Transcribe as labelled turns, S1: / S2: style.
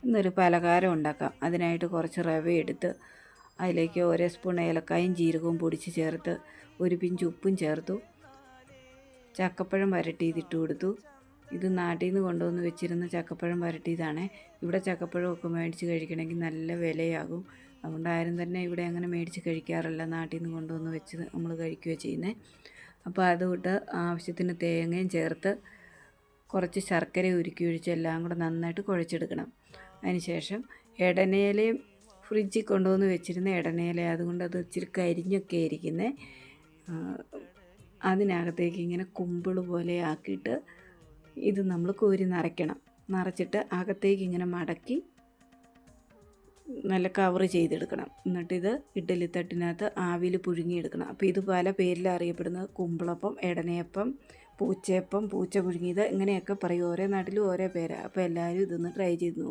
S1: ഇന്നൊരു പലഹാരം ഉണ്ടാക്കാം. അതിനായിട്ട് കുറച്ച് റവ എടുത്ത് അതിലേക്ക് 1 സ്പൂൺ ഏലക്കായും ജീരകവും പൊടിച്ച് ചേർത്ത് ഒരു പിഞ്ച് ഉപ്പും ചേർത്തു. ചക്കപ്പഴം വരട്ടിയതിട്ട് കൊടുത്തു. ഇത് നാട്ടിൽ നിന്ന് കൊണ്ടുവന്ന് വെച്ചിരുന്ന ചക്കപ്പഴം വരട്ടിയതാണ്. ഇവിടെ ചക്കപ്പഴമൊക്കെ മേടിച്ച് കഴിക്കണമെങ്കിൽ നല്ല വിലയാകും. അതുകൊണ്ട് ആരും തന്നെ ഇവിടെ അങ്ങനെ മേടിച്ച് കഴിക്കാറില്ല. നാട്ടിൽ നിന്ന് കൊണ്ടുവന്ന് വെച്ച് നമ്മൾ കഴിക്കുകയാണ് ചെയ്യുന്നത്. അപ്പോൾ അതുകൊണ്ട് ആവശ്യത്തിന് തേങ്ങയും ചേർത്ത് കുറച്ച് ശർക്കര ഉരുക്കി ഒഴിച്ച് എല്ലാം കൂടെ നന്നായിട്ട് കുഴച്ചെടുക്കണം. അതിനുശേഷം ഇടനയിലയും ഫ്രിഡ്ജിൽ കൊണ്ടുവന്ന് വെച്ചിരുന്ന ഇടനയില, അതുകൊണ്ട് അത് ഇച്ചിരി കരിഞ്ഞൊക്കെ ഇരിക്കുന്നത്. അതിനകത്തേക്ക് ഇങ്ങനെ കുമ്പിൾ പോലെ ആക്കിയിട്ട് ഇത് നമ്മൾ കോരി നിറച്ചിട്ട് അകത്തേക്ക് ഇങ്ങനെ മടക്കി നല്ല കവർ ചെയ്തെടുക്കണം. എന്നിട്ടിത് ഇഡ്ഡലി തട്ടിനകത്ത് ആവിയിൽ പുഴുങ്ങിയെടുക്കണം. അപ്പോൾ ഇത് പല പേരിൽ അറിയപ്പെടുന്നത് കുമ്പിളപ്പം, ഇടനയപ്പം, പൂച്ചയപ്പം, പൂച്ച പുഴുങ്ങിയത്, ഇങ്ങനെയൊക്കെ പറയും. ഓരോ നാട്ടിലും ഓരോ പേരാണ്. അപ്പോൾ എല്ലാവരും ഇതൊന്ന് ട്രൈ ചെയ്ത് നോക്കും.